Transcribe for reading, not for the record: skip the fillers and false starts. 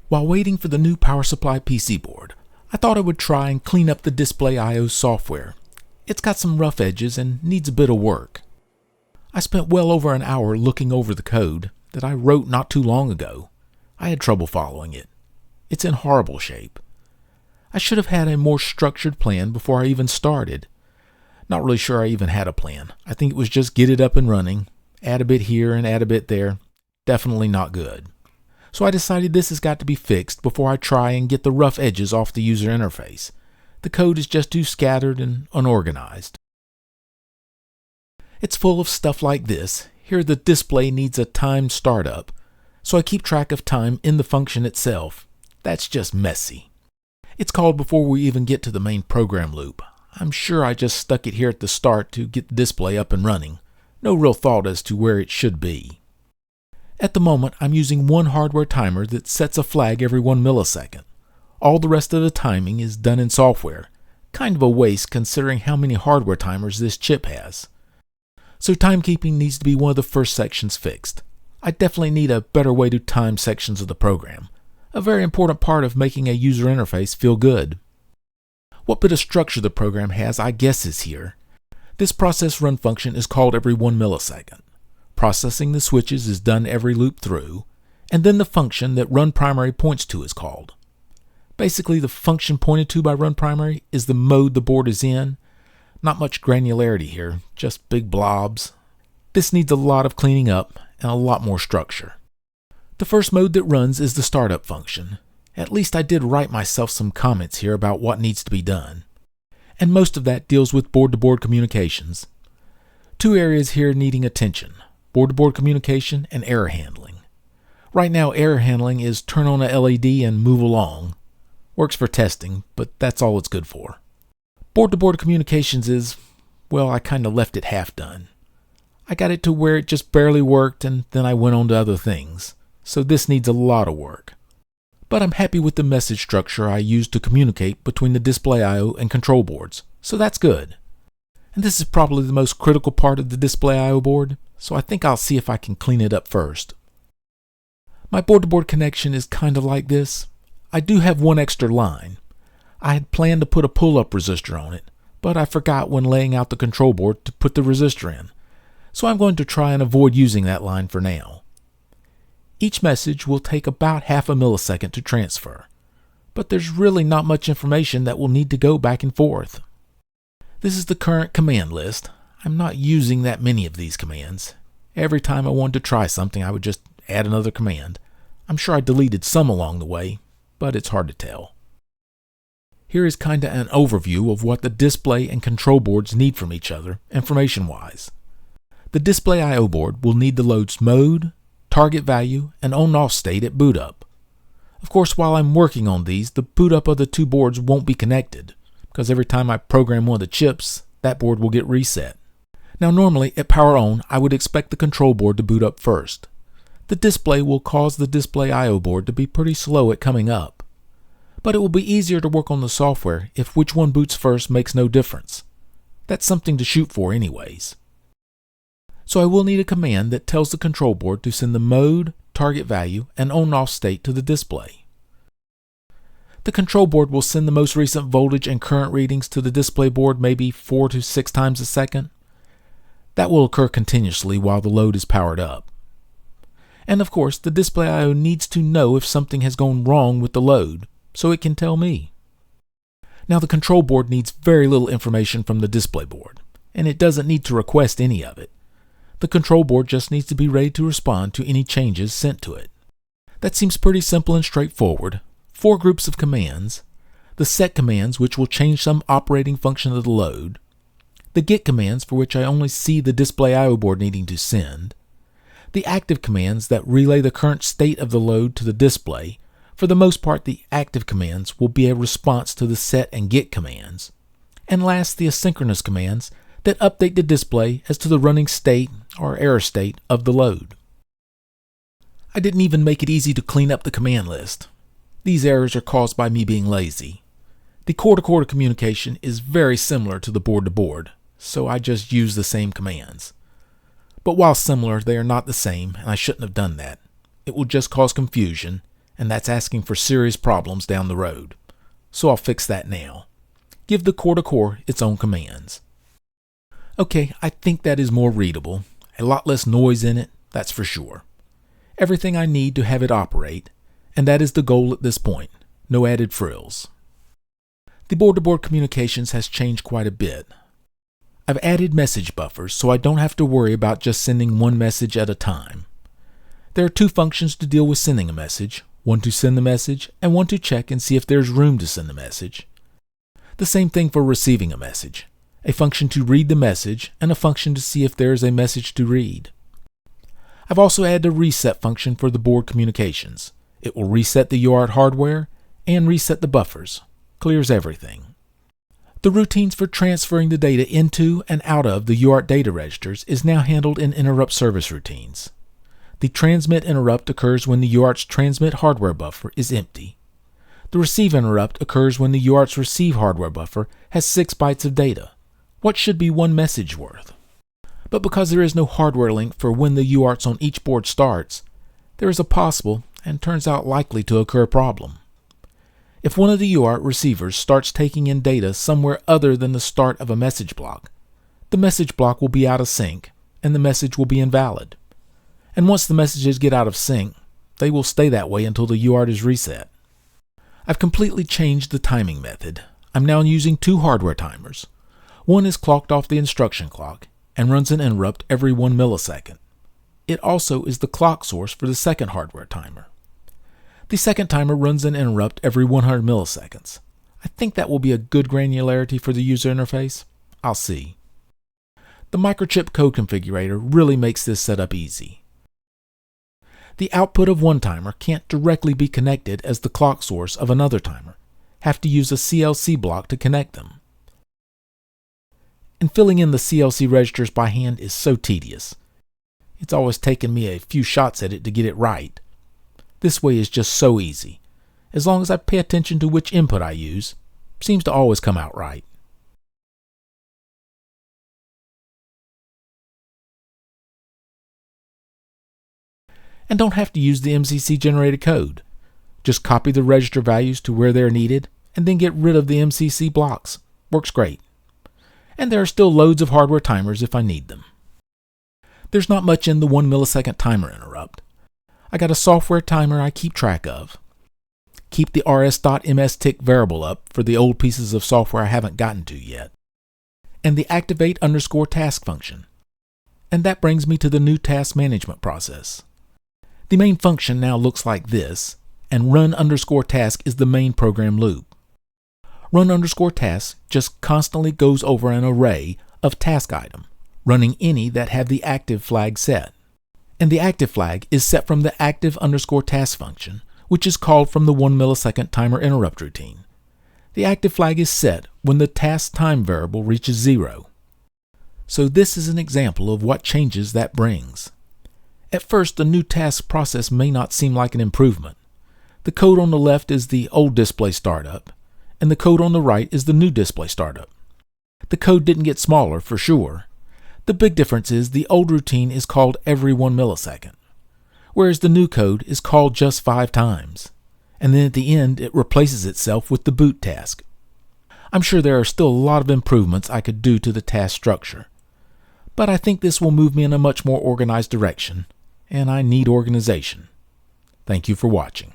While waiting for the new power supply PC board, I thought I would try and clean up the Display I/O software. It's got some rough edges and needs a bit of work. I spent well over an hour looking over the code that I wrote not too long ago. I had trouble following it. It's in horrible shape. I should have had a more structured plan before I even started. Not really sure I even had a plan. I think it was just get it up and running, add a bit here and add a bit there. Definitely not good. So I decided this has got to be fixed before I try and get the rough edges off the user interface. The code is just too scattered and unorganized. It's full of stuff like this. Here the display needs a timed startup, so I keep track of time in the function itself. That's just messy. It's called before we even get to the main program loop. I'm sure I just stuck it here at the start to get the display up and running. No real thought as to where it should be. At the moment, I'm using one hardware timer that sets a flag every 1 millisecond. All the rest of the timing is done in software. Kind of a waste considering how many hardware timers this chip has. So timekeeping needs to be one of the first sections fixed. I definitely need a better way to time sections of the program. A very important part of making a user interface feel good. What bit of structure the program has, I guess, is here. This process run function is called every 1 millisecond. Processing the switches is done every loop through, and then the function that run primary points to is called. Basically, the function pointed to by run primary is the mode the board is in. Not much granularity here, just big blobs. This needs a lot of cleaning up and a lot more structure. The first mode that runs is the startup function. At least I did write myself some comments here about what needs to be done. And most of that deals with board-to-board communications. Two areas here needing attention: board-to-board communication and error handling. Right now, error handling is turn on a LED and move along. Works for testing, but that's all it's good for. Board-to-board communications is, well, I kind of left it half done. I got it to where it just barely worked and then I went on to other things. So this needs a lot of work. But I'm happy with the message structure I used to communicate between the Display I/O and control boards, so that's good. And this is probably the most critical part of the Display I/O board, so I think I'll see if I can clean it up first. My board-to-board connection is kind of like this. I do have one extra line. I had planned to put a pull-up resistor on it, but I forgot when laying out the control board to put the resistor in, so I'm going to try and avoid using that line for now. Each message will take about half a millisecond to transfer, but there's really not much information that will need to go back and forth. This is the current command list. I'm not using that many of these commands. Every time I wanted to try something, I would just add another command. I'm sure I deleted some along the way, but it's hard to tell. Here is kinda an overview of what the display and control boards need from each other, information-wise. The Display I/O board will need the load's mode, target value, and on-off state at boot up. Of course, while I'm working on these, the boot up of the two boards won't be connected, because every time I program one of the chips, that board will get reset. Now normally, at power on, I would expect the control board to boot up first. The display will cause the Display I/O board to be pretty slow at coming up. But it will be easier to work on the software if which one boots first makes no difference. That's something to shoot for anyways. So I will need a command that tells the control board to send the mode, target value, and on-off state to the display. The control board will send the most recent voltage and current readings to the display board maybe 4 to 6 times a second. That will occur continuously while the load is powered up. And of course, the Display I/O needs to know if something has gone wrong with the load, so it can tell me. Now the control board needs very little information from the display board, and it doesn't need to request any of it. The control board just needs to be ready to respond to any changes sent to it. That seems pretty simple and straightforward. 4 groups of commands: the set commands, which will change some operating function of the load; the get commands, for which I only see the Display I/O board needing to send; the active commands that relay the current state of the load to the display. For the most part, the active commands will be a response to the set and get commands; and last, the asynchronous commands that update the display as to the running state or error state of the load. I didn't even make it easy to clean up the command list. These errors are caused by me being lazy. The core-to-core communication is very similar to the board-to-board, so I just use the same commands. But while similar, they are not the same, and I shouldn't have done that. It will just cause confusion, and that's asking for serious problems down the road. So I'll fix that now. Give the core-to-core its own commands. Okay, I think that is more readable. A lot less noise in it, that's for sure. Everything I need to have it operate, and that is the goal at this point. No added frills. The board-to-board communications has changed quite a bit. I've added message buffers so I don't have to worry about just sending one message at a time. There are two functions to deal with sending a message, one to send the message and one to check and see if there's room to send the message. The same thing for receiving a message, a function to read the message and a function to see if there is a message to read. I've also added a reset function for the board communications. It will reset the UART hardware and reset the buffers. Clears everything. The routines for transferring the data into and out of the UART data registers is now handled in interrupt service routines. The transmit interrupt occurs when the UART's transmit hardware buffer is empty. The receive interrupt occurs when the UART's receive hardware buffer has 6 bytes of data, what should be one message worth. But because there is no hardware link for when the UARTs on each board starts, there is a possible, and turns out likely to occur, problem. If one of the UART receivers starts taking in data somewhere other than the start of a message block, the message block will be out of sync and the message will be invalid. And once the messages get out of sync, they will stay that way until the UART is reset. I've completely changed the timing method. I'm now using 2 hardware timers. One is clocked off the instruction clock and runs an interrupt every 1 millisecond. It also is the clock source for the second hardware timer. The second timer runs an interrupt every 100 milliseconds. I think that will be a good granularity for the user interface. I'll see. The microchip code configurator really makes this setup easy. The output of one timer can't directly be connected as the clock source of another timer. Have to use a CLC block to connect them. And filling in the CLC registers by hand is so tedious. It's always taken me a few shots at it to get it right. This way is just so easy. As long as I pay attention to which input I use, seems to always come out right. And don't have to use the MCC generated code. Just copy the register values to where they're needed and then get rid of the MCC blocks. Works great. And there are still loads of hardware timers if I need them. There's not much in the 1 millisecond timer interrupt. I got a software timer I keep track of. Keep the rs.mstick variable up for the old pieces of software I haven't gotten to yet. And the activate_task function. And that brings me to the new task management process. The main function now looks like this, and run_task is the main program loop. Run_task just constantly goes over an array of task item, running any that have the active flag set. And the active flag is set from the active_task function, which is called from the 1 millisecond timer interrupt routine. The active flag is set when the task time variable reaches 0. So this is an example of what changes that brings. At first, the new task process may not seem like an improvement. The code on the left is the old display startup, and the code on the right is the new display startup. The code didn't get smaller for sure. The big difference is the old routine is called every 1 millisecond, whereas the new code is called just 5 times, and then at the end it replaces itself with the boot task. I'm sure there are still a lot of improvements I could do to the task structure, but I think this will move me in a much more organized direction, and I need organization. Thank you for watching.